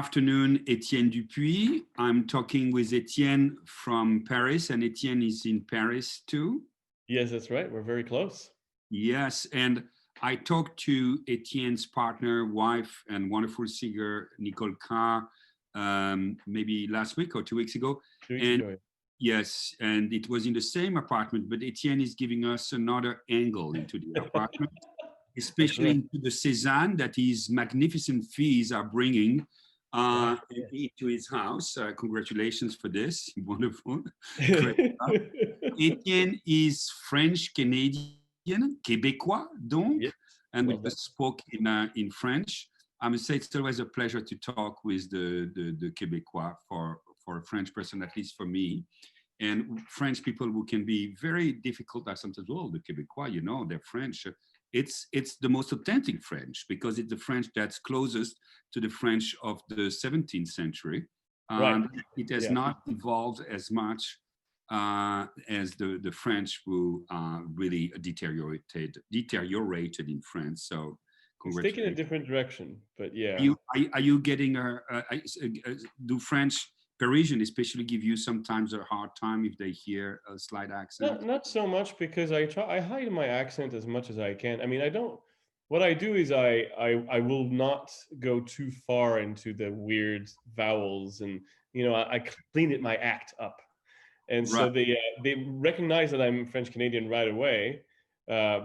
afternoon, Etienne Dupuis. I'm talking with Etienne from Paris, and Etienne is in Paris too. Yes, that's right. We're very close. Yes, and I talked to Etienne's partner, wife, and wonderful singer, Nicole Carr, maybe last week or 2 weeks ago. 2 weeks And ago. yes, and it was in the same apartment, but Etienne is giving us another angle into the apartment, especially Right. into the Cézanne that his magnificent fees are bringing into his house. Congratulations for this. Wonderful. Great. Etienne is French Canadian, Québécois, donc, Yes. and we Well done. just spoke in French. I must say it's always a pleasure to talk with the Québécois for a French person, at least for me. And French people who can be very difficult are sometimes, well, the Québécois, you know, they're French. It's the most authentic French because it's the French that's closest to the French of the 17th century. Right. It has Yeah. not evolved as much as the French who really deteriorated in France. So It's taken a congratulations. different direction, but yeah. Are you getting do French Parisian especially give you sometimes a hard time if they hear a slight accent? Not so much because I hide my accent as much as I can. I mean, I don't. What I do is I will not go too far into the weird vowels, and I clean it my act up, and Right. so they recognize that I'm French Canadian right away.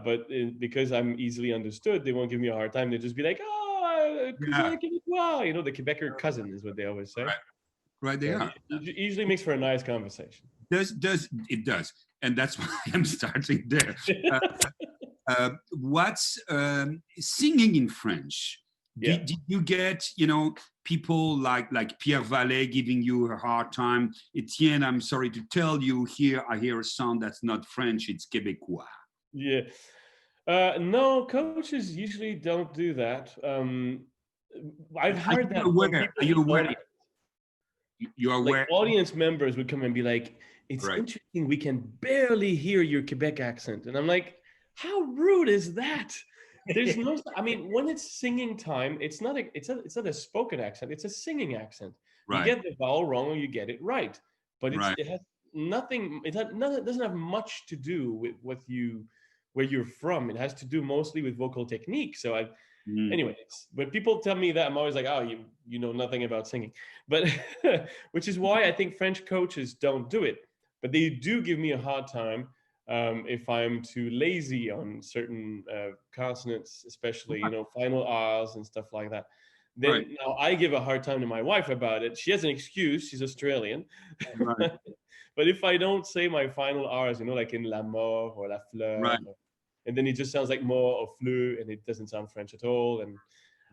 But because I'm easily understood, they won't give me a hard time. They just be like, "Oh, Yeah. cousin québécois," the Quebecer cousin is what they always say. Right. Right. They So are. it usually makes for a nice conversation. Does, and that's why I'm starting there. What's singing in French? Yeah. Did you get people like Pierre Vallet giving you a hard time? Etienne, I'm sorry to tell you, here I hear a sound that's not French, it's Québécois. Yeah. No, coaches usually don't do that. I've Are heard you that from aware? people Are in you the aware? audience. You are Like aware? audience members would come and be like, "It's Right. interesting. We can barely hear your Quebec accent," and I'm like, "How rude is that?" There's no. I mean, when it's singing time, it's not a spoken accent. It's a singing accent. You Right. get the vowel wrong or you get it right, but Right. it has nothing. It doesn't have much to do with where you're from. It has to do mostly with vocal technique. So Mm. anyways, when people tell me that, I'm always like, "Oh, you know nothing about singing," but which is why I think French coaches don't do it, but they do give me a hard time if I'm too lazy on certain consonants, especially final R's and stuff like that. Right. Then now I give a hard time to my wife about it. She has an excuse; she's Australian. Right. But if I don't say my final R's, like in la mort or la fleur, Right. and then it just sounds like mort or fleu, and it doesn't sound French at all. And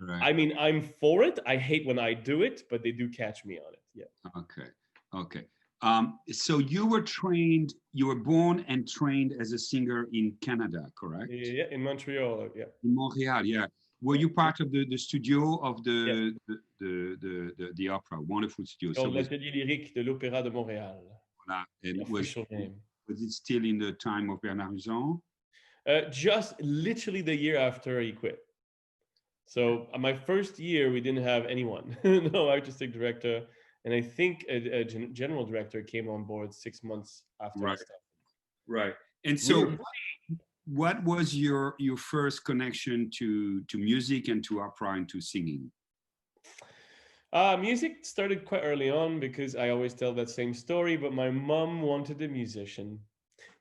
Right. I mean, I'm for it. I hate when I do it, but they do catch me on it. Yeah. Okay. Okay. So you were born and trained as a singer in Canada, correct? Yeah, in Montreal. Yeah. In Montreal, yeah. Were you part of the studio of Yes. the opera? Wonderful studio. So Called l'Atelier lyrique de l'Opéra de Montréal. voilà. And The official name. was it still in the time of Bernard Huzon? Just literally the year after he quit. So my first year, we didn't have anyone. No artistic director. And I think a general director came on board 6 months after I Right. started. Right. And We so were what was your first connection to music and to opera and to singing? Music started quite early on because I always tell that same story, but my mom wanted a musician.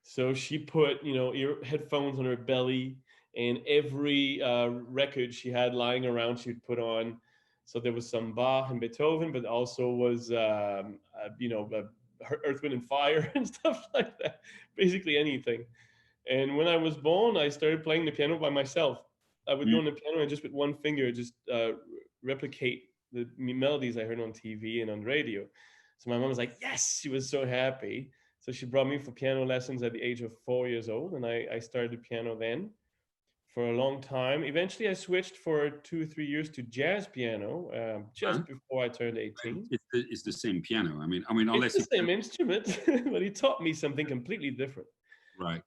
So she put, ear headphones on her belly, and every record she had lying around, she would put on. So there was some Bach and Beethoven, but also was, Earth, Wind, and Fire and stuff like that. Basically anything. And when I was born, I started playing the piano by myself. I would go Mm. on the piano and just with one finger, just replicate the melodies I heard on TV and on radio. So my mom was like, yes, she was so happy. So she brought me for piano lessons at the age of 4 years old. And I started piano then for a long time. Eventually, I switched for 2 or 3 years to jazz piano Huh? just before I turned 18. It's the same piano. I mean, It's unless the you same instrument, but he taught me something completely different. right.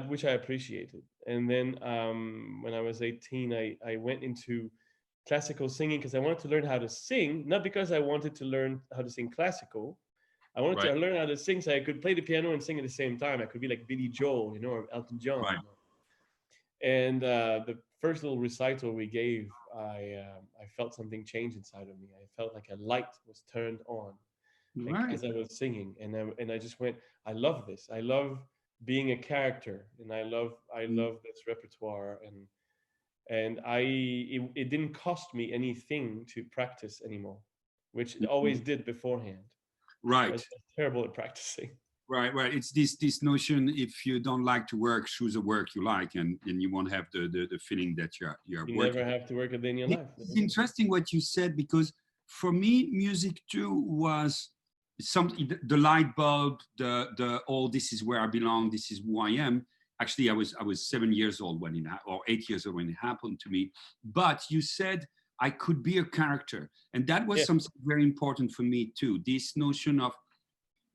Which I appreciated. And then when I was 18, I went into classical singing because I wanted to learn how to sing, not because I wanted to learn how to sing classical. I wanted Right. to learn how to sing so I could play the piano and sing at the same time. I could be like Billy Joel, or Elton John. Right. And the first little recital we gave, I felt something change inside of me. I felt like a light was turned on, like Right. as I was singing, and I just went, I love this. I love being a character, and I love this repertoire, and it didn't cost me anything to practice anymore, which it Mhm. always did beforehand. I was Right. terrible at practicing. Right, right. It's this notion: if you don't like to work, choose a work you like, and you won't have the feeling that you're You working. never have to work a day in your life. It's interesting what you said, because for me, music too was something. The light bulb, the oh, this is where I belong. This is who I am. Actually, I was 7 years old when or 8 years old when it happened to me. But you said I could be a character, and that was Yeah, something very important for me too. This notion of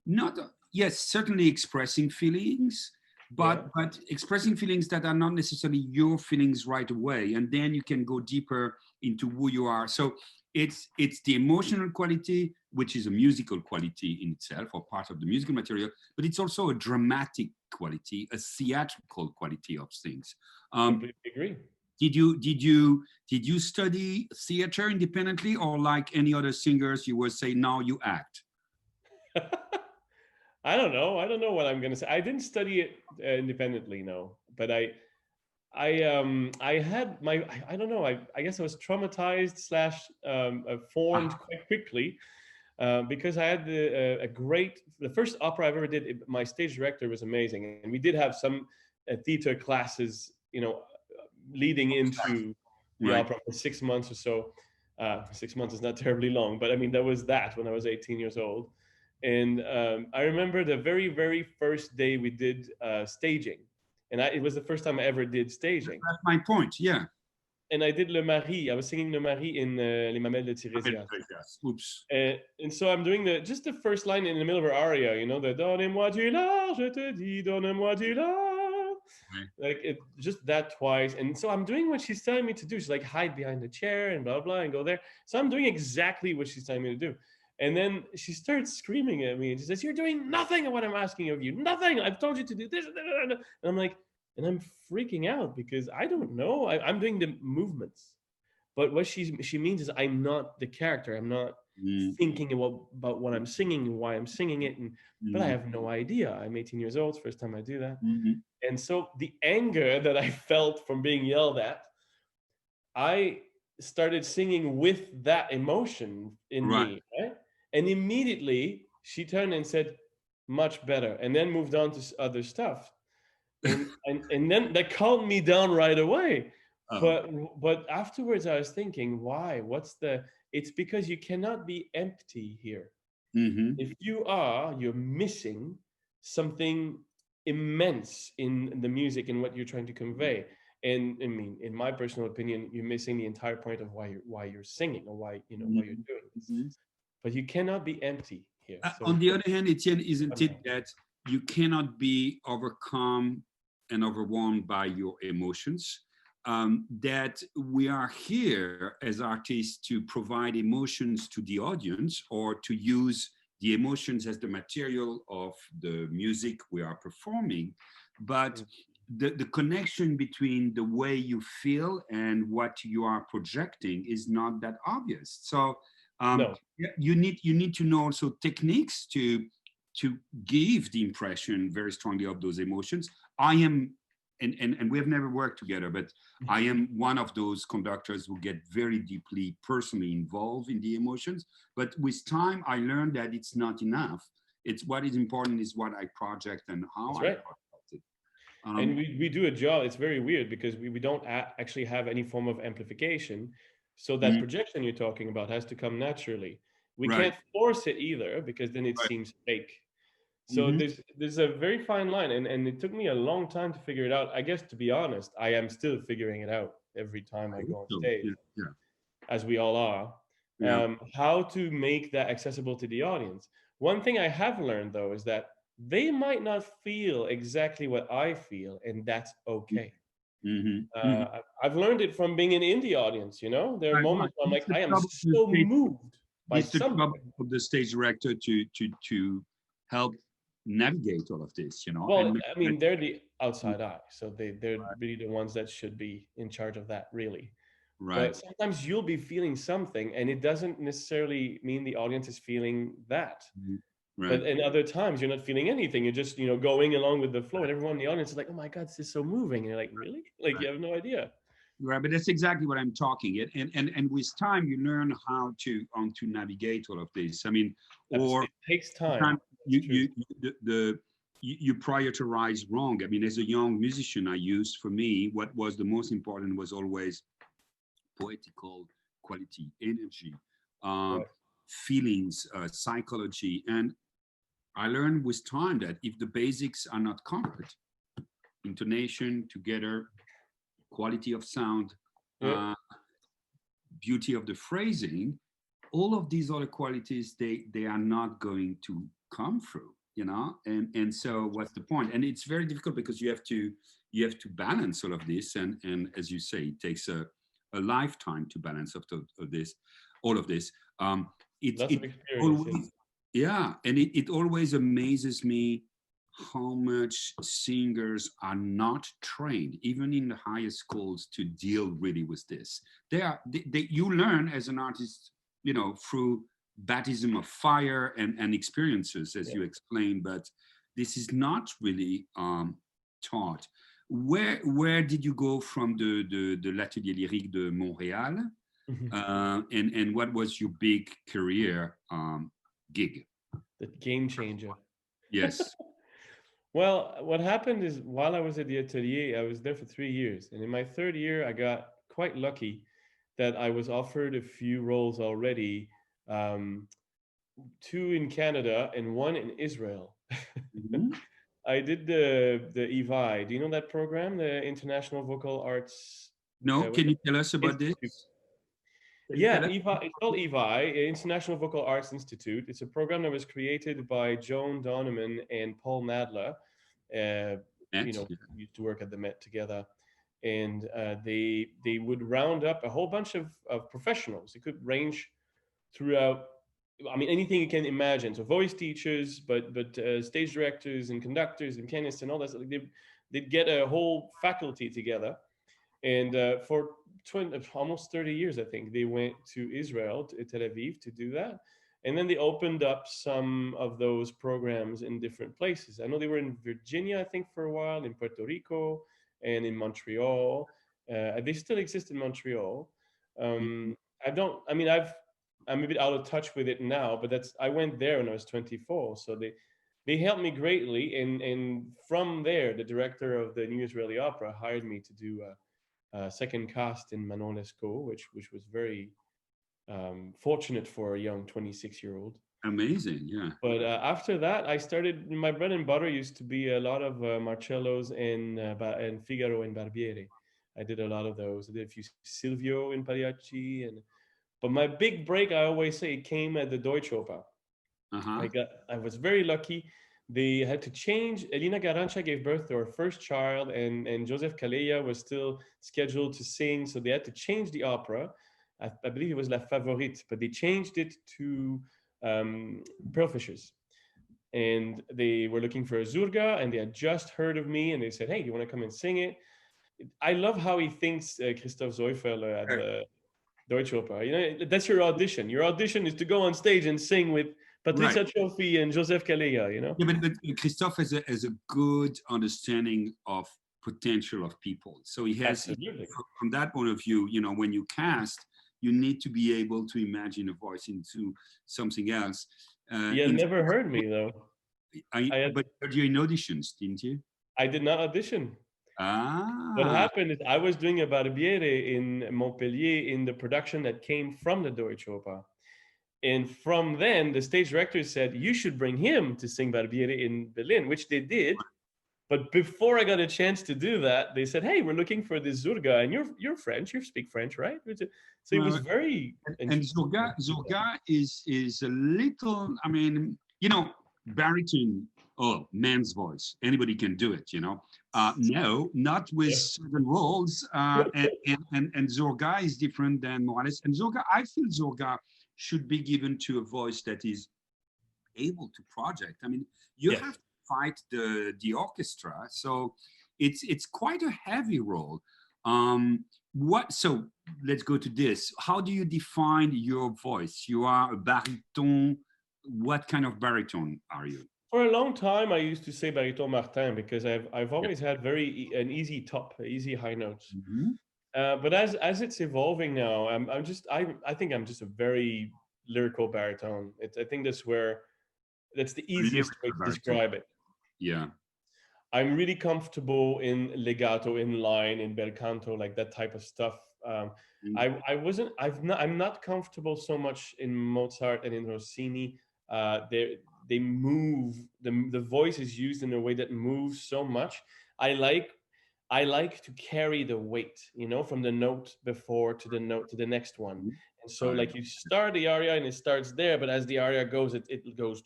not, yes, certainly expressing feelings, yeah, but expressing feelings that are not necessarily your feelings right away, and then you can go deeper into who you are. So it's the emotional quality, which is a musical quality in itself, or part of the musical material, but it's also a dramatic quality, a theatrical quality of things. um, completely agree. did you study theater independently, or like any other singers you would say now you act? I don't know. I don't know what I'm gonna say. I didn't study it independently, no. But I had my, I don't know. I guess I was traumatized slash formed quite quickly because I had the first opera I've ever did. My stage director was amazing, and we did have some theater classes, leading into the Right. opera for 6 months or so. 6 months is not terribly long, but I mean, that was that when I was 18 years old. And I remember the very, very first day we did staging. And it was the first time I ever did staging. That's my point. Yeah. And I did Le Mari. I was singing Le Mari in Les Mamelles de Tirésias. Oops. And so I'm doing just the first line in the middle of her aria, the Donnez-moi du lard, je te dis, donne-moi du lard. Right. Like just that twice. And so I'm doing what she's telling me to do. She's like, hide behind the chair and blah, blah, and go there. So I'm doing exactly what she's telling me to do. And then she starts screaming at me and she says, you're doing nothing of what I'm asking of you. Nothing. I've told you to do this. And I'm like, and I'm freaking out because I don't know. I'm doing the movements. But what she means is I'm not the character. I'm not Mm, thinking about what I'm singing and why I'm singing it. But I mm, have no idea. I'm 18 years old. It's the first time I do that. mhm. And so the anger that I felt from being yelled at, I started singing with that emotion in Right. me, right? And immediately she turned and said, much better, and then moved on to other stuff. And then that calmed me down right away. Oh. But afterwards I was thinking, why? It's because you cannot be empty here. Hmm. If you're missing something immense in the music and what you're trying to convey. And I mean, in my personal opinion, you're missing the entire point of why you're singing, or why you're doing this. But you cannot be empty here. So On the other hand, Etienne, isn't it that you cannot be overcome and overwhelmed by your emotions? That we are here as artists to provide emotions to the audience, or to use the emotions as the material of the music we are performing. But the connection between the way you feel and what you are projecting is not that obvious. So no, you need to know also techniques to give the impression very strongly of those emotions. I am, and we have never worked together, but I am one of those conductors who get very deeply personally involved in the emotions. But with time, I learned that it's not enough. It's what is important is what I project and how that's I right. project it. And Um, we do a job. It's very weird because we don't actually have any form of amplification. So that mm, projection you're talking about has to come naturally. We right, can't force it either because then it right. seems fake. So Hmm. there's a very fine line, and it took me a long time to figure it out. I guess, to be honest, I am still figuring it out every time I I hope go on so. stage, Yeah, yeah, as we all are. yeah. How to make that accessible to the audience. One thing I have learned though is that they might not feel exactly what I feel, and that's okay. Mm-hmm. I've learned it from being in indie audience. You know, there are Right, right. moments where I'm It's like, the I am trouble of the so stage. moved by It's the something. trouble of the stage director to help navigate all of this, you know, Well, and make I that mean, they're the outside eye, so they're really the ones that should be in charge of that, really. right, But sometimes you'll be feeling something, and it doesn't necessarily mean the audience is feeling that. mhm, right, But in other times, you're not feeling anything. You're just, going along with the flow, and everyone in the audience is like, "Oh my God, this is so moving!" And you're like, "Really?" Like right, you have no idea. right. But that's exactly what I'm talking. And with time, you learn how to navigate all of this. I mean, or It takes time. sometimes It's true. you prioritize wrong. I mean, as a young musician, I used for me what was the most important was always poetical quality, energy, um, Right. feelings, psychology. And I learned with time that if the basics are not covered, intonation together, quality of sound, Yeah. uh, beauty of the phrasing, all of these other qualities, they are not going to come through, you know. And so what's the point? And it's very difficult because you have to balance all of this, and as you say, it takes a lifetime to balance of this, all of this. Lots It of experience. Yeah. always, yeah, and it always amazes me how much singers are not trained, even in the highest schools, to deal really with this. You learn as an artist, through baptism of fire and experiences, as Yeah. you explained, but this is not really taught. Where did you go from the l'Atelier Lyrique de Montréal, and what was your big career gig? The game changer. Yes. Well, what happened is while I was at the atelier, I was there for 3 years. And in my third year, I got quite lucky that I was offered a few roles already, um, two in Canada and one in Israel. Mhm. I did the EVI. Do you know that program, the International Vocal Arts No, what's can you it? tell us about this? Institute? Can you Yeah, tell us? EVI. It's called EVI, International Vocal Arts Institute. It's a program that was created by Joan Donovan and Paul Nadler. Uh, Net? Yeah. used to work at the Met together, and they would round up a whole bunch of professionals. It could range throughout. I mean, anything you can imagine. So voice teachers, but stage directors and conductors and pianists and all that. So they'd get a whole faculty together, and for almost 30 years, I think, they went to Israel, to Tel Aviv, to do that. And then they opened up some of those programs in different places. I know they were in Virginia, I think, for a while, in Puerto Rico, and in Montreal. They still exist in Montreal. Mhm. Um, I don't, I mean, I'm a bit out of touch with it now, but I went there when I was 24. So they helped me greatly. And from there, the director of the New Israeli Opera hired me to do second cast in Manon Lescaut, which was very fortunate for a young 26-year-old. Amazing. Yeah. But after that, I started. My bread and butter used to be a lot of Marcellos and Figaro and Barbiere. I did a lot of those. I did a few Silvio in Pagliacci, but my big break, I always say, came at the Deutsche Oper. Uh-huh. I was very lucky. They had to change. Elina Garancha gave birth to her first child, and Joseph Calleja was still scheduled to sing, so they had to change the opera. I believe it was La Favorite, but they changed it to Pearlfishers. And they were looking for a Zurga, and they had just heard of me, and they said, "Hey, do you want to come and sing it?" I love how he thinks, Christoph Zeufeller at Right. the Deutsche Oper. That's your audition. Your audition is to go on stage and sing with Right. Patricia Cioffi and Joseph Calleja. Yeah, but Christophe has a good understanding of potential of people. So he has, Absolutely. from that point of view, when you cast, you need to be able to imagine a voice into something else. He had In never heard me though. I had but you in auditions, didn't you? I did not audition. What Ah, happened is I was doing a Barbiere in Montpellier in the production that came from the Deutsche Oper. And from then, the stage director said, "You should bring him to sing Barbiere in Berlin," which they did. But before I got a chance to do that, they said, "Hey, we're looking for this Zurga, and you're French, you speak French, right?" So it was well, very and interesting. Zurga is a little. I mean, baritone. oh, man's voice, anybody can do it, you know. No, not with Yeah. certain roles. And Zorga is different than Morales. And Zorga, I feel Zorga should be given to a voice that is able to project. I mean, you Yes. have to fight the orchestra, so it's quite a heavy role. What? So let's go to this. How do you define your voice? You are a baritone. What kind of baritone are you? For a long time, I used to say baritone Martin because I've Yeah. always had an easy top, easy high notes. Mhm. But as it's evolving now, I think I'm just a very lyrical baritone. I think that's the easiest way Lyrical to baritone. describe it. Yeah. I'm really comfortable in legato, in line, in bel canto, like that type of stuff. Mm. I'm not comfortable so much in Mozart and in Rossini. They move, the voice is used in a way that moves so much. I like, I like to carry the weight, from the note before to the note to the next one. Mhm. And so Got it. like you start the aria and it starts there, but as the aria goes, it goes,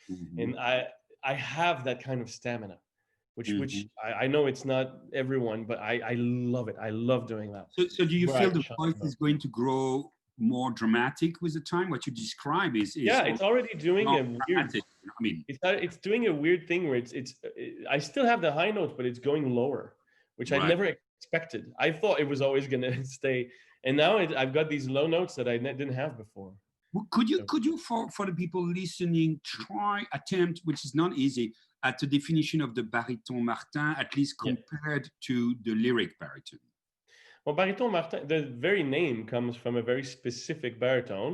Mhm. and I have that kind of stamina, which Mhm. I know it's not everyone, but I love it. I love doing that. So do you Where feel I the shine voice is most. going to grow more dramatic with the time? What you describe is Yeah, it's already doing not a weird. dramatic. I mean, It's doing a weird thing where I still have the high notes, but it's going lower, which I right. never expected. I thought it was always gonna stay, and now I've got these low notes that didn't have before. Well, So could you for the people listening try attempt, which is not easy, at the definition of the baritone Martin, at least yeah. compared to the lyric baritone? Well, baritone Martin, the very name comes from a very specific baritone,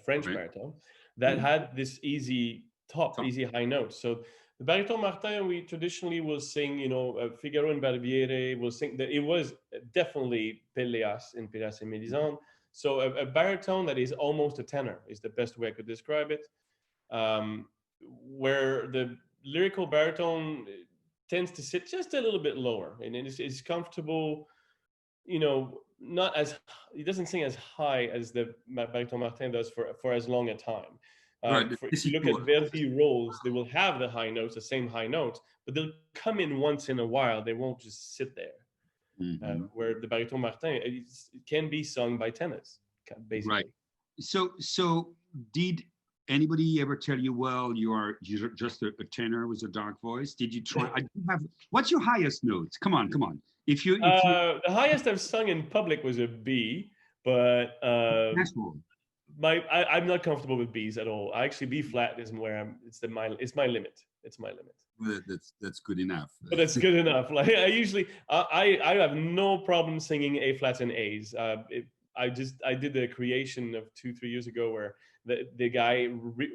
French Right. baritone, that Mhm. had this easy top, So, easy high notes. So the baritone Martin, we traditionally will sing, Figaro and Barbiere, will sing that it was definitely peleas in Peleas et Mélisande. So a baritone that is almost a tenor is the best way I could describe it. Um, where the lyrical baritone tends to sit just a little bit lower and it's comfortable, not as he doesn't sing as high as the baritone Martin does for as long a time. right. If This you is look at Verdi roles, they will have the high notes, the same high notes, but they'll come in once in a while. They won't just sit there. Mhm. Where the baritone Martin, it can be sung by tenors, Right. basically. So did anybody ever tell you, well, you're just a tenor with a dark voice? Did you try? I do have. What's your highest notes? Come on, come on. If you The highest I've sung in public was a B, but national. I'm not comfortable with Bs at all. I actually B flat is where it's my limit. It's my limit. Well, that's good enough. But that's good enough. Like I usually, I have no problem singing A flats and A's. I did the creation of 2-3 years ago where the guy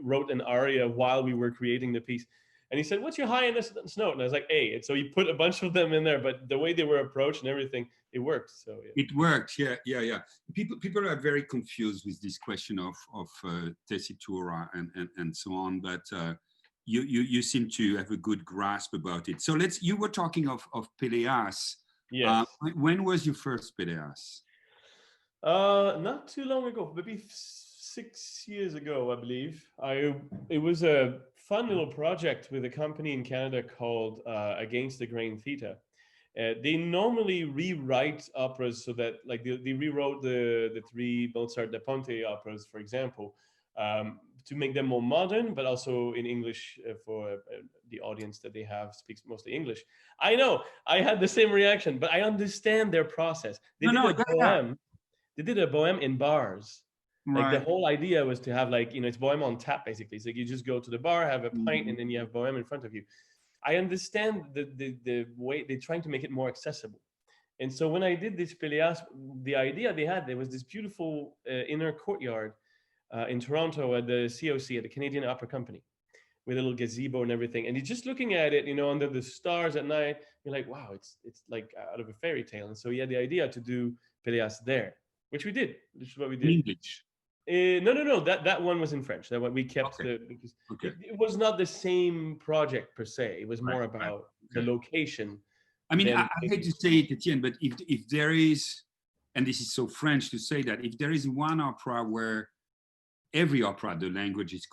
wrote an aria while we were creating the piece, and he said, "What's your highest note?" And I was like, "A." And so he put a bunch of them in there, but the way they were approached and everything, it worked. So yeah. It works, yeah, yeah, yeah. People are very confused with this question of tessitura and so on, but you seem to have a good grasp about it. So let's. You were talking of peleas. Yes. When was your first peleas? Not too long ago, maybe 6 years ago, I believe. It was a fun little project with a company in Canada called Against the Grain Theta. They normally rewrite operas so that, like, they rewrote the three Mozart da Ponte operas, for example, to make them more modern, but also in English for the audience that they have speaks mostly English. I know I had the same reaction, but I understand their process. They No, did no, a yeah, yeah, poem they did a bohem in bars. Like the right. whole idea was to have, like, it's bohem on tap basically. So you just go to the bar, have a pint, Mhm. and then you have bohem in front of you. I understand the way they're trying to make it more accessible. And so when I did this Peleas, the idea they had, there was this beautiful inner courtyard in Toronto at the COC, at the Canadian Opera Company, with a little gazebo and everything. And you're just looking at it, under the stars at night. You're like, wow, it's like out of a fairy tale. And so he had the idea to do Peleas there, which we did. Which is what we In did. English. No, no, no. That one was in French. That one we kept Okay, because okay, it was not the same project per se. It was right, more right. about the Okay. location I mean, than I hate making to say it, Etienne, but if there is, and this is so French to say that, if there is one opera where every opera, the language is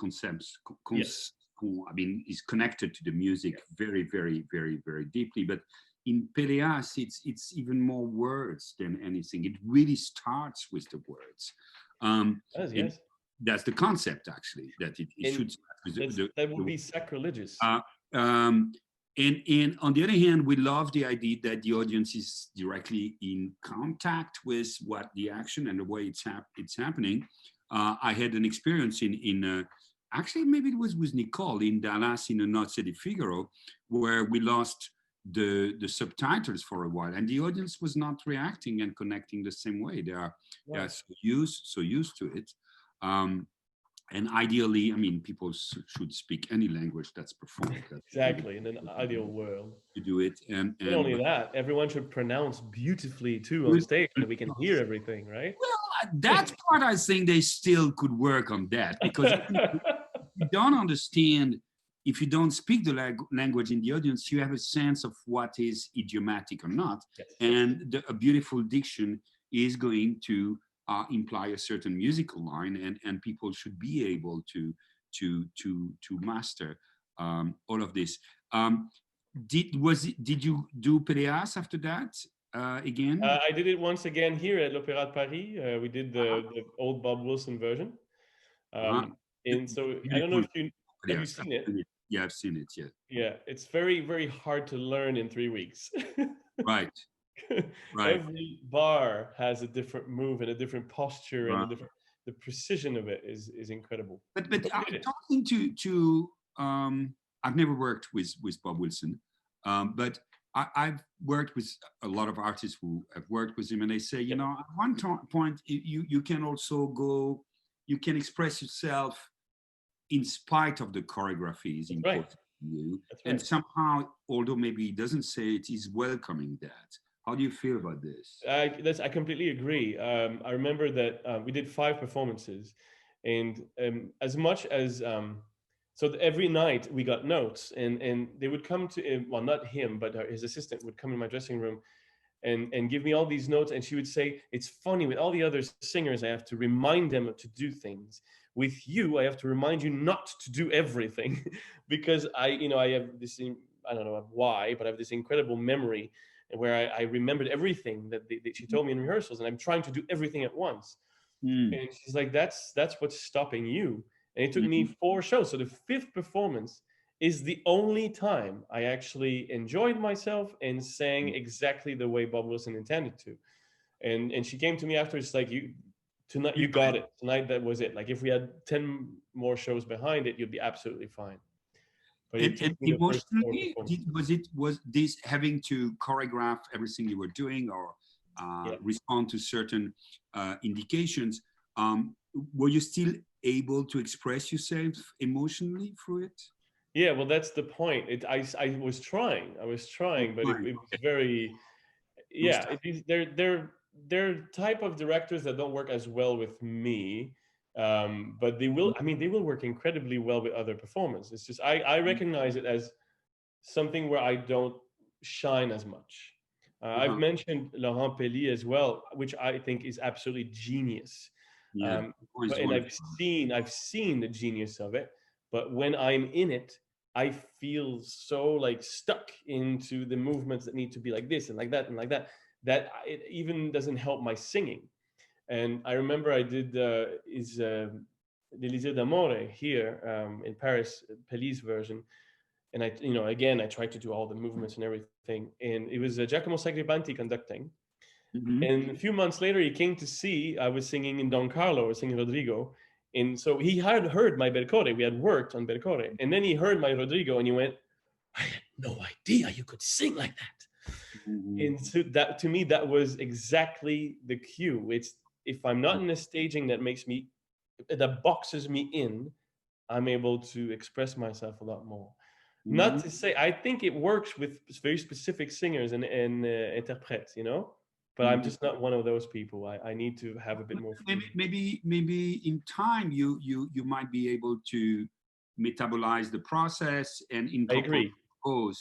yes. I mean, is connected to the music very, very, very, very deeply. But in peleas, it's even more words than anything. It really starts with the words. Yes, And yes. that's the concept, actually, that it And should start with that would be sacrilegious. uh, um, and on the other hand, we love the idea that the audience is directly in contact with what the action and the way it's happening. I had an experience in actually maybe it was with Nicole in Dallas in a Not City Figaro, where we lost the subtitles for a while, and the audience was not reacting and connecting the same way. They are Wow. so used to it. Um, and ideally, I mean, people should speak any language that's performed. That's really Exactly, in an ideal world. to do it. Not And only but that, everyone should pronounce beautifully too on good- stage, so that we can hear everything, right? well, that part I think they still could work on that, because if you don't understand, if you don't speak the language in the audience, you have a sense of what is idiomatic or not, Yes. and a beautiful diction is going to imply a certain musical line, and people should be able to master all of this. Um, did you do Peleas after that again? I did it once again here at l'Opéra de Paris. We did the old Bob Wilson version. Uh, And so I don't know Beautiful if you have you Peleas. seen it. Yeah, I've seen it. Yeah, Yeah, it's very, very hard to learn in 3 weeks. right, right. Every bar has a different move and a different posture and Right. a different. The precision of it is incredible. But But we did it. talking to I've never worked with Bob Wilson, but I've worked with a lot of artists who have worked with him, and they say, you Yep, know, at one point you can also go, you can express yourself in spite of the choreography is that's right. important to you, That's and right. somehow, although maybe he doesn't say it, he's welcoming that. How do you feel about this? I completely agree. I remember that we did 5 performances, and as much as so every night we got notes, and they would come to well, not him, but his assistant would come in my dressing room and give me all these notes, and she would say, "It's funny, with all the other singers, I have to remind them to do things. With you, I have to remind you not to do everything," because I have this, I don't know why, but I have this incredible memory where I remembered everything that she told me in rehearsals, and I'm trying to do everything at once. Mm. And she's like, that's what's stopping you. And it took me Mhm. 4 shows. So the fifth performance is the only time I actually enjoyed myself and sang exactly the way Bob Wilson intended to. And she came to me afterwards, like, you tonight, You you got it. Tonight, that was it. Like, if we had 10 more shows behind it, you'd be absolutely fine. But it took and me the first 4 performances. was this having to choreograph everything you were doing, or Yeah. respond to certain indications? Were you still able to express yourself emotionally through it? Yeah, well, that's the point. I was Oh, trying, but fine. it was Okay. very, It was yeah. tough. They're type of directors that don't work as well with me, but they will. I mean, they will work incredibly well with other performers. It's just I recognize it as something where I don't shine as much. I've Uh-huh. mentioned Laurent Pelly as well, which I think is absolutely genius. Yeah, Um, always but and wonderful. I've seen the genius of it. But when I'm in it, I feel so like stuck into the movements that need to be like this and like that and like that, that it even doesn't help my singing. And I remember I did is l'Élysée d'Amore here in Paris, Pelly's version, and again, I tried to do all the movements and everything, and it was Giacomo Sagribanti conducting. Mhm. And a few months later, he came to see I was singing in Don Carlo, I was singing Rodrigo, and so he had heard my Bercore. We had worked on Bercore, and then he heard my Rodrigo, and he went, "I had no idea you could sing like that." Mhm. And so that, to me, that was exactly the cue. It's, if I'm not in a staging that boxes me in, I'm able to express myself a lot more. Not Mhm. to say, I think it works with very specific singers and interprets, but I'm Mhm. just not one of those people. I need to have a bit more Maybe, freedom. maybe in time you might be able to metabolize the process and I incorporate agree. both,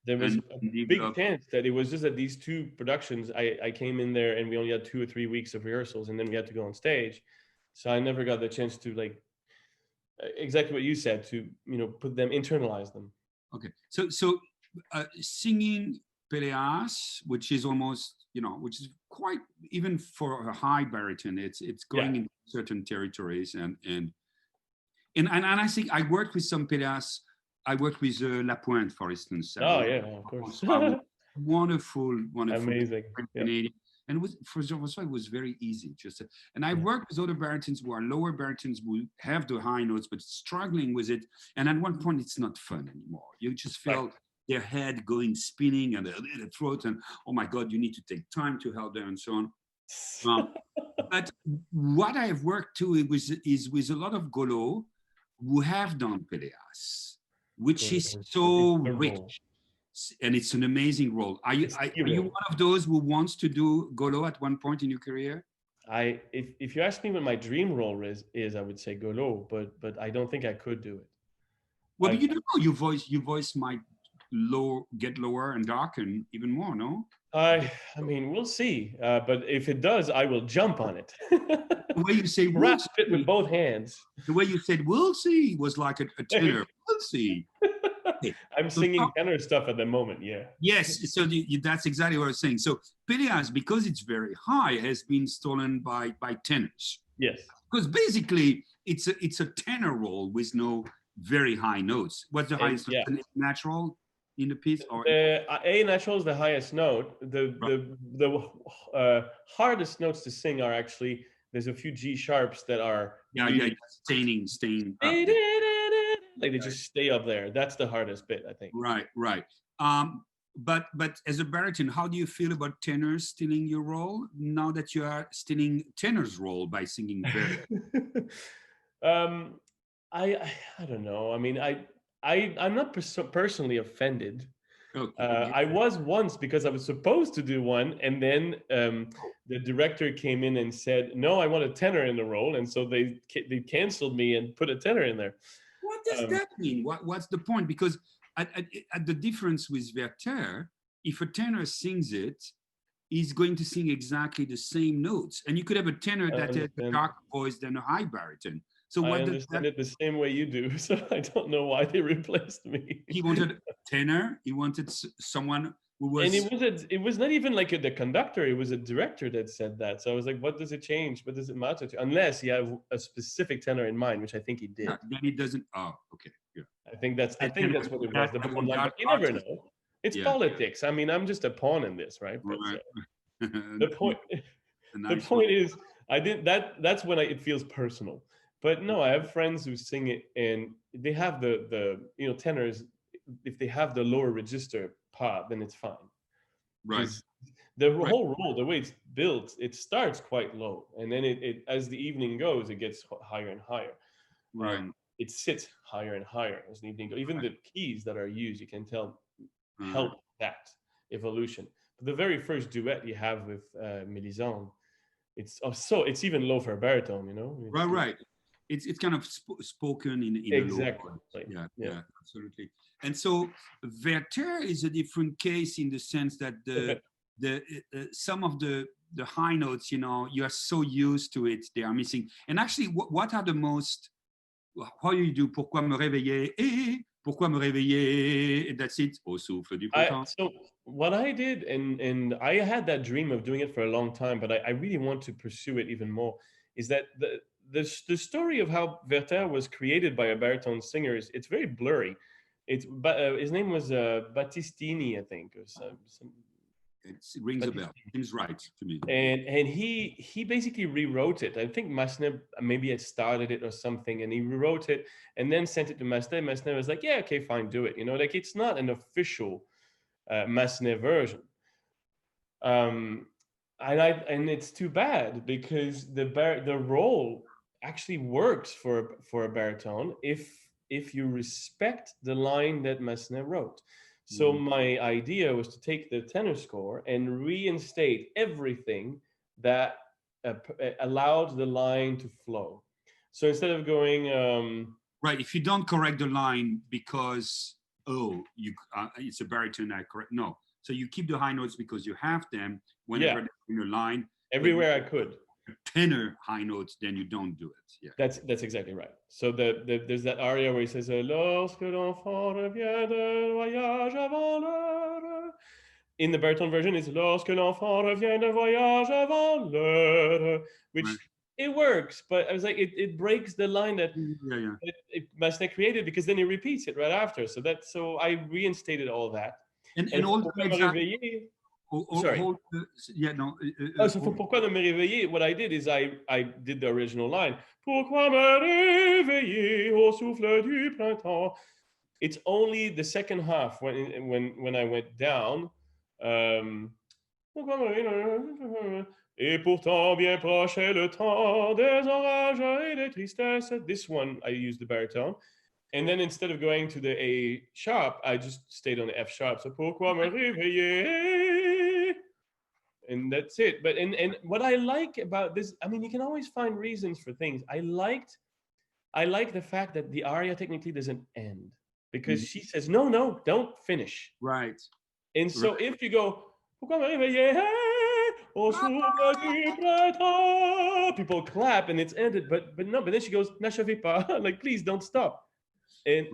There was and a big develop. chance that it was just that these 2 productions, I came in there and we only had 2 or 3 weeks of rehearsals, and then we had to go on stage. So I never got the chance to, like, exactly what you said, to put them, internalize them. Okay. So singing peleas, which is almost, which is quite, even for a high baritone, it's Yeah. going in certain territories, and I think I worked with some peleas. I worked with La Pointe, for instance. Oh yeah, of course. Wonderful, wonderful Amazing. Yeah. Canadian. And for Jean-François, it was very easy. And I Yeah. worked with other baritons who are lower baritons who have the high notes but struggling with it. And at one point, it's not fun anymore. You just feel their head going spinning and the throat, and oh my God, you need to take time to help them and so on. But what I have worked too is with a lot of Golo who have done peleas, which is so rich. And it's an amazing role. Are you one of those who wants to do Golo at one point in your career? If you ask me what my dream role is, I would say Golo, but I don't think I could do it. Well, you don't know, your voice might get lower and darken even more, no? I mean, we'll see. But if it does, I will jump on it. The way you say grasp it with both hands. The way you said "we'll see" was like a tenor. We'll see. I'm singing tenor stuff at the moment. Yeah. Yes. So that's exactly what I was saying. So peleas, because it's very high, has been stolen by tenors. Yes. Because basically, it's a tenor role with no very high notes. What's the highest natural in the piece? Or A natural is the highest note. The hardest notes to sing are actually, there's a few G sharps that are staying. Like they just stay up there. That's the hardest bit, I think. Right. But as a baritone, how do you feel about tenors stealing your role now that you are stealing tenor's role by singing Verdi? I don't know. I mean, I'm not personally offended. Okay. I was once, because I was supposed to do one, and then the director came in and said, "No, I want a tenor in the role," and so they canceled me and put a tenor in there. What does that mean? What's the point? Because at the difference with Verdi, if a tenor sings it, he's going to sing exactly the same notes, and you could have a tenor that has a darker voice than a high baritone. So I understand it the same way you do, so I don't know why they replaced me. He wanted a tenor. He wanted someone who was. And it was not even like the conductor. It was a director that said that. So I was like, what does it change? What does it matter to? Unless you have a specific tenor in mind, which I think he did. Yeah, then it doesn't. Oh, okay. Yeah. I think that's what it was. But you never know. It's politics. I mean, I'm just a pawn in this, right? But, the point is, I did that. That's when it feels personal. But no, I have friends who sing it, and they have the tenors. If they have the lower register part, then it's fine. Right. The whole role, the way it's built, it starts quite low, and then it as the evening goes, it gets higher and higher. Right. It sits higher and higher as the evening goes. Even the keys that are used, you can tell, help that evolution. But the very first duet you have with Mélisande, it's even low for a baritone, Right. It's kind of spoken in exactly. A low yeah, absolutely. And so Verdi is a different case in the sense that some of the high notes, you are so used to it, they are missing. And actually, what are the most? How do you do? Pourquoi me réveiller? Pourquoi me réveiller? And that's it. Au souffle du printemps. So what I did, and I had that dream of doing it for a long time, but I really want to pursue it even more, is that the story of how Verdi was created by a baritone singer it's very blurry. His name was Battistini, I think, or some. It rings a bell. Seems right to me. And he basically rewrote it. I think Massenet maybe had started it or something, and he rewrote it and then sent it to Massenet. Massenet was like, "Yeah, okay, fine, do it." Like it's not an official Massenet version. And it's too bad, because the role actually works for a baritone if you respect the line that Massenet wrote. So my idea was to take the tenor score and reinstate everything that allowed the line to flow. So instead of going right, if you don't correct the line because it's a baritone, I correct. No, so you keep the high notes because you have them whenever they're in a line. Everywhere I could. tenor high notes, then you don't do it. Yeah. That's exactly right. So there's that aria where he says, Lorsque l'enfant revient de voyage avant l'heure. In the baritone version, it's Lorsque l'enfant revient de voyage avant l'heure, Right. which it works, but I was like, it breaks the line that Yeah, yeah. Massenet created, because then he repeats it right after. So I reinstated all that. And And for all Pourquoi the me exact, réveiller, all yeah, no, oh, so for Pourquoi me réveiller, what I did is I did the original line. Pourquoi me réveiller au souffle du printemps? It's only the second half when I went down. Pourquoi me réveiller? Et pourtant bien proche est le temps des orages et des tristesses. This one I used the baritone. And then instead of going to the A sharp, I just stayed on the F sharp. So pourquoi me réveiller? And that's it. But and what I like about this, I mean, you can always find reasons for things. I like the fact that the aria technically doesn't end, because she says, no, don't finish. right. And so if you go, pourquoi me réveiller au souffle du printemps, people clap and it's ended. But no, but then she goes, n'achevez pas, like, please don't stop. And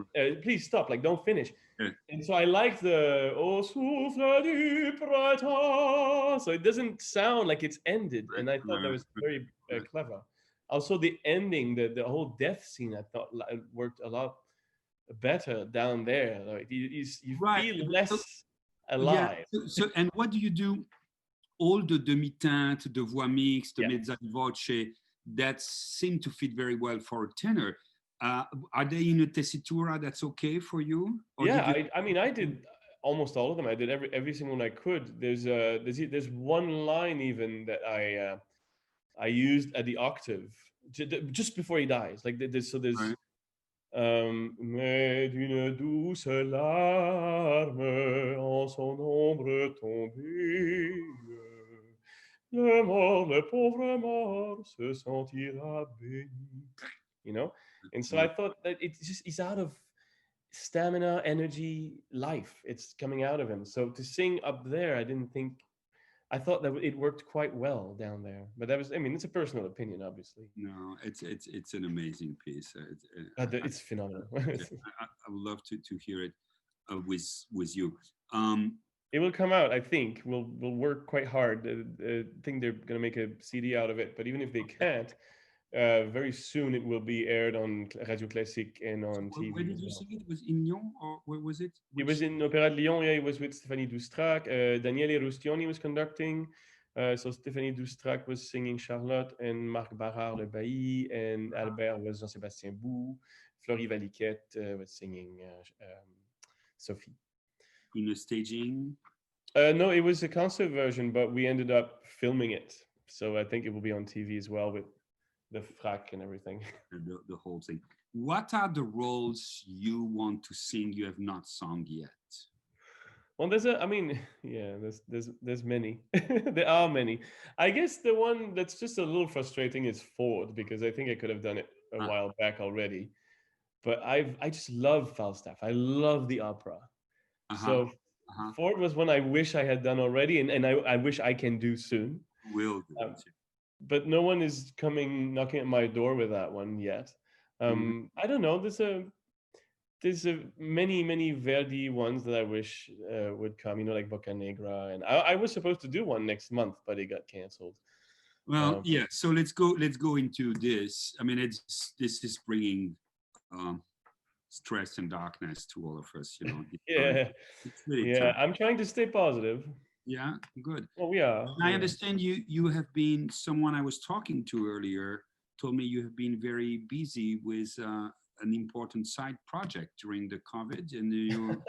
please stop, like, don't finish. Yeah. And so I like the au souffle du printemps, so it doesn't sound like it's ended. And I thought that was very clever. Also, the ending, the whole death scene, I thought worked a lot better down there. Like you Right. feel less Yeah. alive. So, and what do you do? All the demi-teinte, the voix mixte, the mezza di voce, that seem to fit very well for a tenor. Are they in a tessitura that's okay for you? Or Yeah, did you... I mean, I did almost all of them. I did every single one I could. There's one line even that I used at the octave just before he dies. Like there's Right. Mais d'une douce larme en son ombre tombée, le pauvre mort se sentira béni. You know, and so I thought that it's just he's out of stamina, energy, life. It's coming out of him. So to sing up there, I thought that it worked quite well down there. But that was, I mean, it's a personal opinion, obviously. No, it's an amazing piece. It's phenomenal. I would love to hear it with you. It will come out, I think. We'll work quite hard. I think they're going to make a CD out of it. But even if they can't, very soon it will be aired on Radio Classique and on TV. Where did you sing it? Was in Lyon, or where was it? It was in Opéra de Lyon. Yeah, it was with Stéphanie Doustrac. Daniele Rustioni was conducting. So Stéphanie Doustrac was singing Charlotte, and Marc Barrard Le Bailly, and Albert was Jean-Sébastien Bou. Florie Valiquette was singing Sophie. In a staging? No, it was a concert version, but we ended up filming it. So I think it will be on TV as well with the frac and everything. The whole thing. What are the roles you want to sing you have not sung yet? Well, there's many. There are many. I guess the one that's just a little frustrating is Ford, because I think I could have done it a while back already. But I just love Falstaff. I love the opera. So Ford was one I wish I had done already, and I wish I can do soon. Will do. But no one is knocking at my door with that one yet. I don't know. There's many Verdi ones that I wish would come. You know, like Boccanegra, and I was supposed to do one next month, but it got canceled. Well, yeah. So let's go into this. I mean, this is bringing stress and darkness to all of us. You know. Yeah. It's really yeah. tough. I'm trying to stay positive. Yeah, good. Well, we are. I understand you have been, someone I was talking to earlier told me you have been very busy with an important side project during the COVID, and you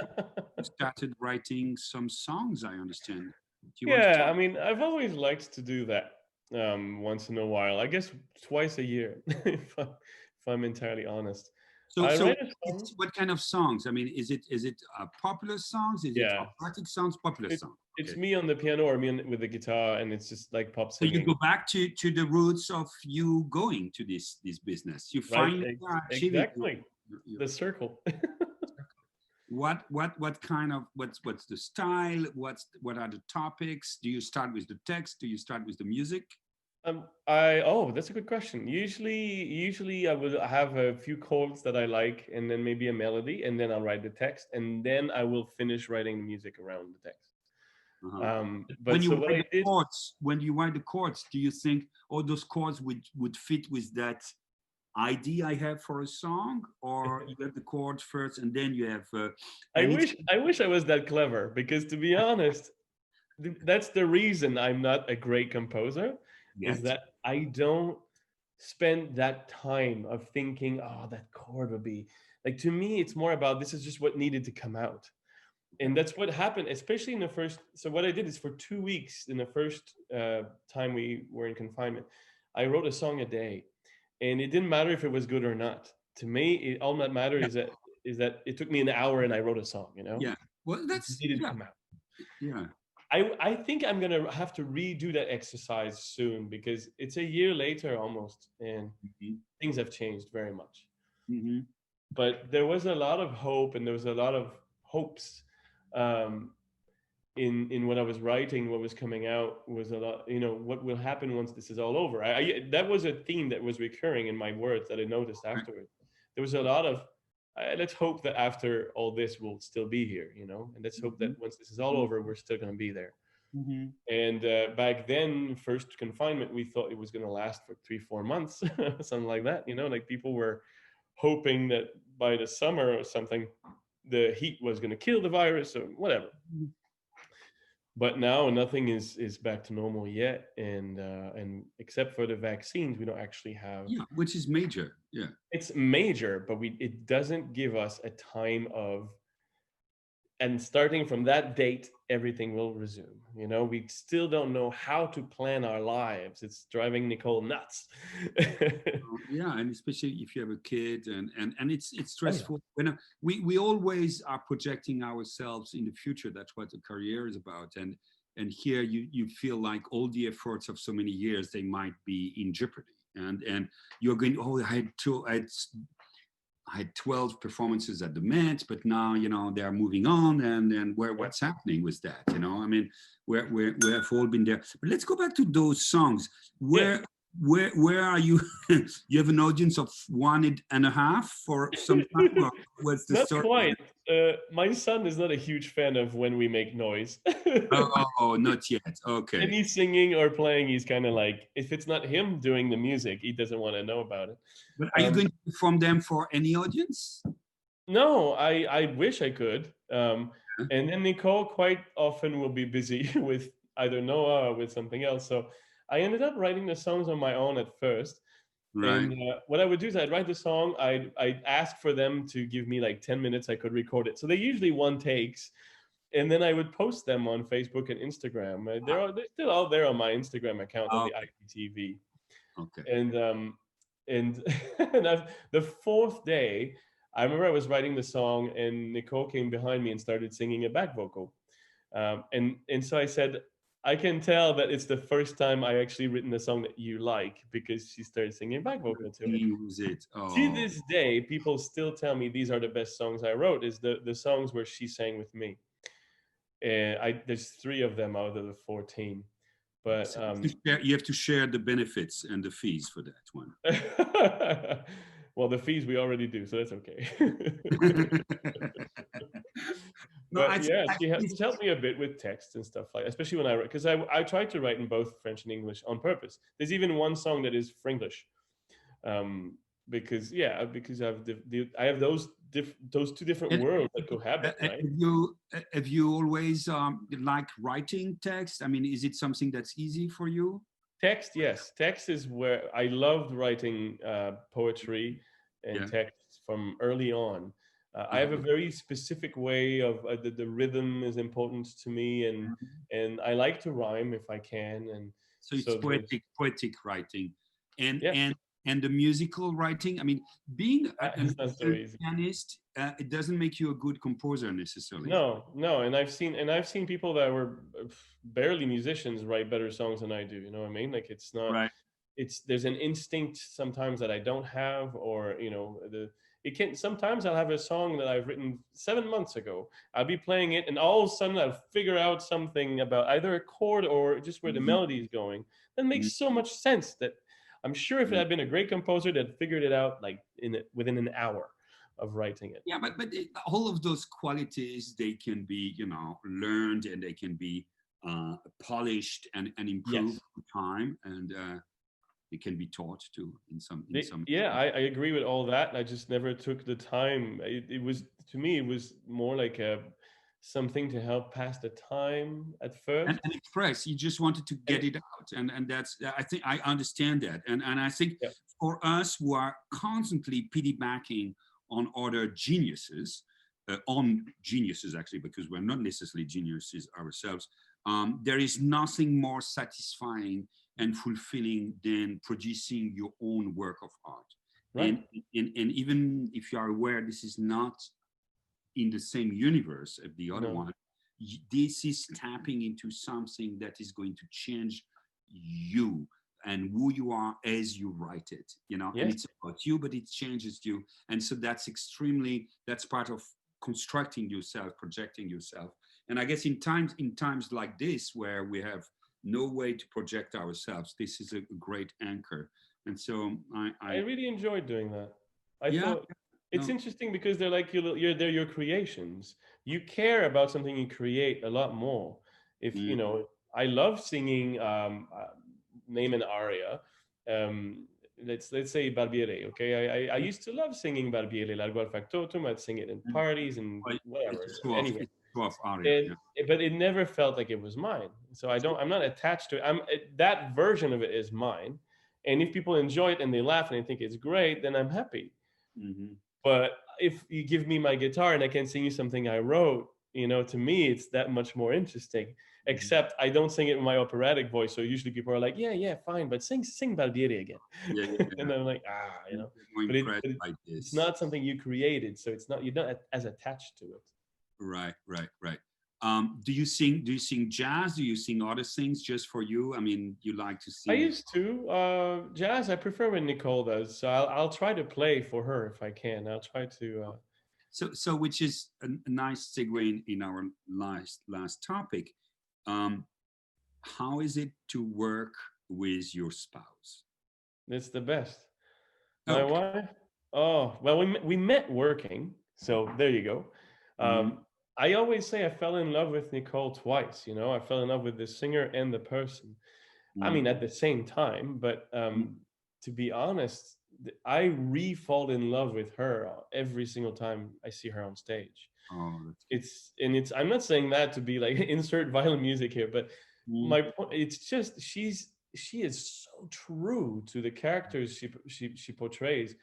started writing some songs, I understand. I mean, I've always liked to do that once in a while. I guess twice a year, if I'm entirely honest. So what kind of songs? I mean, is it popular songs? Is it operatic songs? Popular songs? It's me on the piano or me with the guitar, and it's just like pop singing. So you go back to the roots of you going to this business. You find exactly the circle. What kind of what's the style? What are the topics? Do you start with the text? Do you start with the music? That's a good question. Usually I will have a few chords that I like, and then maybe a melody, and then I'll write the text, and then I will finish writing the music around the text. Uh-huh. But so what I did, When you write the chords, do you think, oh, those chords would fit with that idea I have for a song, or you have the chords first and then you have, and it's I wish I was that clever, because to be honest, that's the reason I'm not a great composer, is yet. that I don't spend that time of thinking, oh, that chord would be like, to me, it's more about this is just what needed to come out. And that's what happened, especially in the first. So what I did is, for 2 weeks in the first time we were in confinement, I wrote a song a day, and it didn't matter if it was good or not. To me, all that mattered Yeah, is that it took me an hour and I wrote a song. yeah. Well, It just that's needed to yeah, come out. yeah. I think I'm gonna have to redo that exercise soon, because it's a year later almost, and Mhm, things have changed very much. mhm. But there was a lot of hope, and there was a lot of hopes, um, in what I was writing. What was coming out was a lot. What will happen once this is all over? That was a theme that was recurring in my words that I noticed Right. afterward. There was a lot of, let's hope that after all this we'll still be here, and let's hope that Mhm, once this is all over we're still going to be there. mhm. And back then, first confinement, we thought it was going to last for 3-4 months, something like that. Like, people were hoping that by the summer or something, the heat was going to kill the virus or whatever. Mhm. But now nothing is back to normal yet, and except for the vaccines, we don't actually have. Yeah, which is major. Yeah. It's major, but it doesn't give us a time of. And starting from that date, everything will resume. We still don't know how to plan our lives. It's driving Nicole nuts. Yeah, and especially if you have a kid, and it's Oh yeah. stressful. We always are projecting ourselves in the future. That's what a career is about. And here you feel like all the efforts of so many years, they might be in jeopardy. And you're going, oh, I had 12 performances at the Met, but now, they're moving on, and then Yeah. what's happening with that? I mean, we have all been there. But let's go back to those songs. Yeah. Where are you? You have an audience of 1.5 for some time, or what's the Not story? quite. My son is not a huge fan of when we make noise. Oh, not yet. Okay. Any singing or playing, he's kind of like, if it's not him doing the music, he doesn't want to know about it. But are you going to perform them for any audience? No, I wish I could. And then Nicole quite often will be busy with either Noah or with something else. So I ended up writing the songs on my own at first. Right. And what I would do is I'd write the song. I'd ask for them to give me like 10 minutes. I could record it. So they usually one takes. And then I would post them on Facebook and Instagram. They're still out there on my Instagram account on Ah, the IPTV. okay. And and the fourth day, I remember I was writing the song, and Nicole came behind me and started singing a back vocal. And so I said, I can tell that it's the first time I actually written a song that you like, because she started singing back vocal to it. He was it. To Oh, this day, people still tell me these are the best songs I wrote. Is the songs where she sang with me. And there's 3 of them out of the 14. But so you have to share the benefits and the fees for that one. well, the fees we already do, so that's okay. No, But yeah, I she's helped me a bit with text and stuff like, especially when I write, because I tried to write in both French and English on purpose. There's even one song that is Frenglish, um, because I have those 2 different and worlds that cohabit, right? have you always like writing text? I mean, is it something that's easy for you? Text, yes. Text is where I loved writing poetry and Yeah. text from early on. I have a Uh-huh. very specific way of the rhythm is important to me, and I like to rhyme if I can, and So it's so there's poetic writing, and yeah, and and the musical writing. I mean, being a it's not so master easy. pianist, it doesn't make you a good composer necessarily. No, no, and I've seen people that were barely musicians write better songs than I do. You know what I mean? Like, it's not. Right. There's an instinct sometimes that I don't have, or it can, sometimes I'll have a song that I've written 7 months ago. I'll be playing it, and all of a sudden I'll figure out something about either a chord or just where the Mhm. melody is going. That Mhm. makes so much sense that I'm sure if it Mhm. had been a great composer that figured it out like within an hour of writing it. Yeah, but all of those qualities, they can be, you know, learned, and they can be polished and improved Yes. with time, and it can be taught too in some Yeah, instances. I agree with all that. I just never took the time. It was, to me, it was more like a something to help pass the time at first. And express, you just wanted to And get it out, and that's, I think I understand that, and I think yeah, for us who are constantly piggybacking on other geniuses, on geniuses actually, because we're not necessarily geniuses ourselves, there is nothing more satisfying and fulfilling than producing your own work of art. right. And even if you are aware this is not in the same universe of the other No. one, this is tapping into something that is going to change you and who you are as you write it, you know, and Yes. it's about you, but it changes you. And so that's extremely, that's part of constructing yourself, projecting yourself. And I guess in times like this where we have no way to project ourselves, this is a great anchor. And so I really enjoyed doing that. I yeah, thought it's no, interesting because they're like they're your creations. You care about something you create a lot more. If you mm, know, I love singing. Name an aria. Um, let's say Barbiere. Okay, I used to love singing Barbiere, Largo al factotum. I'd sing it in mm, parties and it's whatever. a show off, Anyway, it's a show off aria, and yeah. but it never felt like it was mine. So I don't. I'm not attached to it. That version of it is mine. And if people enjoy it and they laugh and they think it's great, then I'm happy. Mhm. But if you give me my guitar and I can sing you something I wrote, to me it's that much more interesting. Mhm. Except I don't sing it in my operatic voice, so usually people are like, "Yeah, yeah, fine, but sing Barbieri again," Yeah, yeah, and yeah. I'm like, I'm more impressed by it's this. not something you created, so you're not as attached to it. Right, right, right. Do you sing jazz? Do you sing other things just for you? I mean, you like to I sing. used to jazz. I prefer when Nicole does, so I'll try to play for her if I can. I'll try to. So which is a nice segue in our last topic. Um, how is it to work with your spouse? It's the best. My Okay. wife. Oh well, we met working, so there you go. Mm-hmm. Um, I always say I fell in love with Nicole twice. I fell in love with the singer and the person. I mean, at the same time, but to be honest, I re-fall in love with her every single time I see her on stage. Oh, that's good. It's I'm not saying that to be like insert violent music here, but Mm-hmm. my point, it's just she is so true to the characters she portrays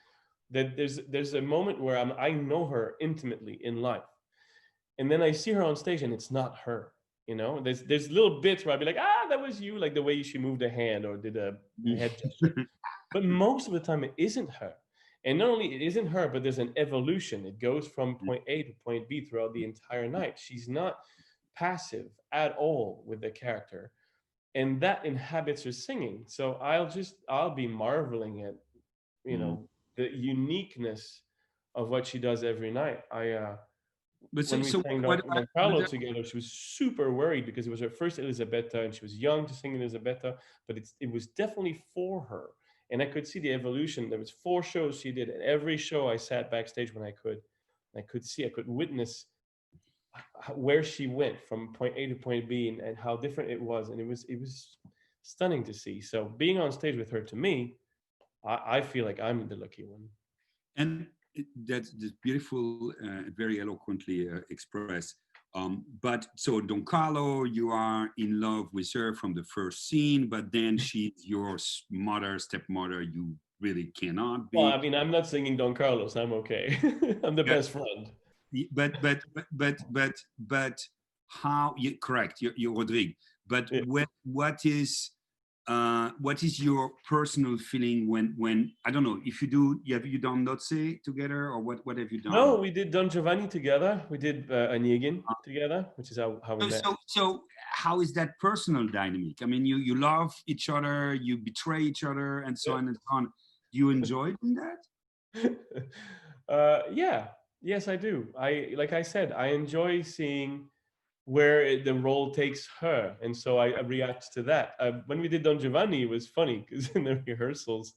that there's a moment where I know her intimately in life, and then I see her on stage and it's not her. There's little bits where I'd be like, that was you, like the way she moved a hand or did a head gesture, but most of the time it isn't her. And not only it isn't her, but there's an evolution. It goes from point A to point B throughout the entire night. She's not passive at all with the character, and that inhabits her singing. So I'll be marveling at you Mm-hmm. know the uniqueness of what she does every night. But When we so sang what Don what Carlo together, she was super worried because it was her first Elisabetta and she was young to sing Elisabetta, but it was definitely for her. And I could see the evolution. There was 4 shows she did, and every show I sat backstage when I could. I could witness where she went from point A to point B, and how different it was, and it was stunning to see. So being on stage with her, to me, I feel like I'm the lucky one. and that's beautiful, very eloquently expressed. But so Don Carlo, you are in love with her from the first scene, but then she's your mother, stepmother. You really cannot Well, be. I mean, I'm not singing Don Carlos. I'm okay. I'm the Yeah, best friend. but how? You correct. You're Rodrigue. But Yeah. what is your personal feeling when I don't know if you do have you done Nozze together or what have you No, done? we did Don Giovanni together. We did Onegin together, which is how we met. So how is that personal dynamic? I mean, you love each other, you betray each other, and so Yeah. on and so on. Do you enjoy doing that? Yeah, yes, I do. Like I said, I enjoy seeing where the role takes her, and so I react to that. When we did Don Giovanni, it was funny because in the rehearsals,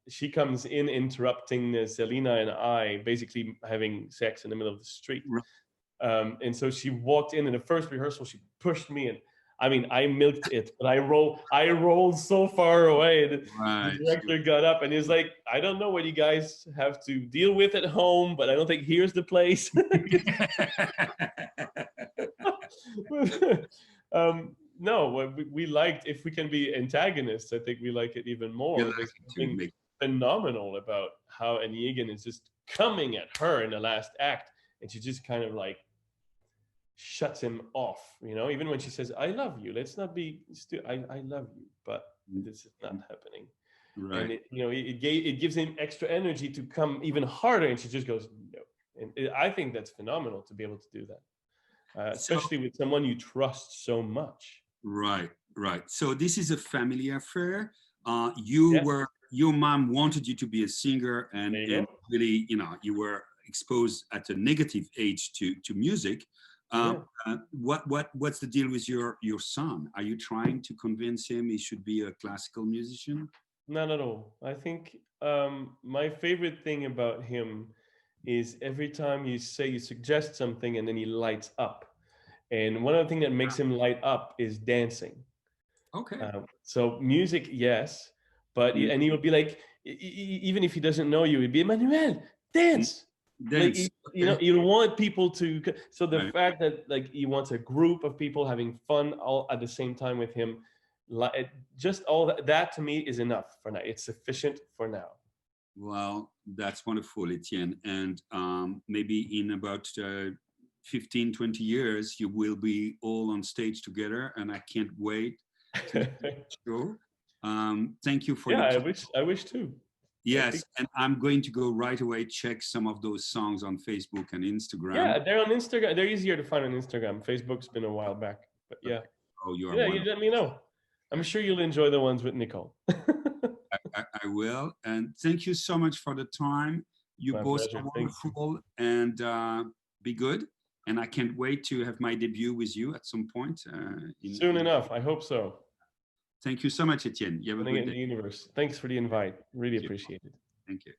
she comes in interrupting Selena and I, basically having sex in the middle of the street. Right. And so she walked in the first rehearsal, she pushed me in. I mean, I milked it, but I rolled so far away. The Right. director got up and he's like, I don't know what you guys have to deal with at home, but I don't think here's the place. No, what we liked, if we can be antagonists, I think we like it even You more. like There's it to something make phenomenal about how Onegin is just coming at her in the last act, and she just kind of like shuts him off. You know, even when she says, "I love you," let's not be I love you, but this is not happening. And right. it gives him extra energy to come even harder, and she just goes no. And I think that's phenomenal to be able to do that, So especially with someone you trust so much. right, right. So this is a family affair. You Yes, were your mom wanted you to be a singer, there you and go. really, you were exposed at a negative age to music. Yeah. What's the deal with your son? Are you trying to convince him he should be a classical musician? Not at all. I think my favorite thing about him is every time you suggest something and then he lights up. And one of the things that makes him light up is dancing. Okay. So music, yes, but Mm, and he would be like, even if he doesn't know you, he'd be Emmanuel, mm, dance. Like dance. you know, Okay. you want people to. So the Right. fact that like he wants a group of people having fun all at the same time with him, just all that to me is enough for now. It's sufficient for now. Well, that's wonderful, Etienne. And maybe in about 15, 20 years, you will be all on stage together. And I can't wait to see the show. Thank you for Yeah, your time. I wish too. I think Yes. And I'm going to go right away, check some of those songs on Facebook and Instagram. yeah, they're on Instagram. They're easier to find on Instagram. Facebook's been a while back, but yeah, Okay. Oh, you are yeah. You wonderful. let me know. I'm sure you'll enjoy the ones with Nicole. I will. And thank you so much for the time. You My both pleasure. are Thank you. wonderful, and be good. And I can't wait to have my debut with you at some point. Soon enough. I hope so. Thank you so much, Etienne. You have a Putting it good in day. the universe. Thanks for the invite. Really Thank you. appreciate it. Thank you.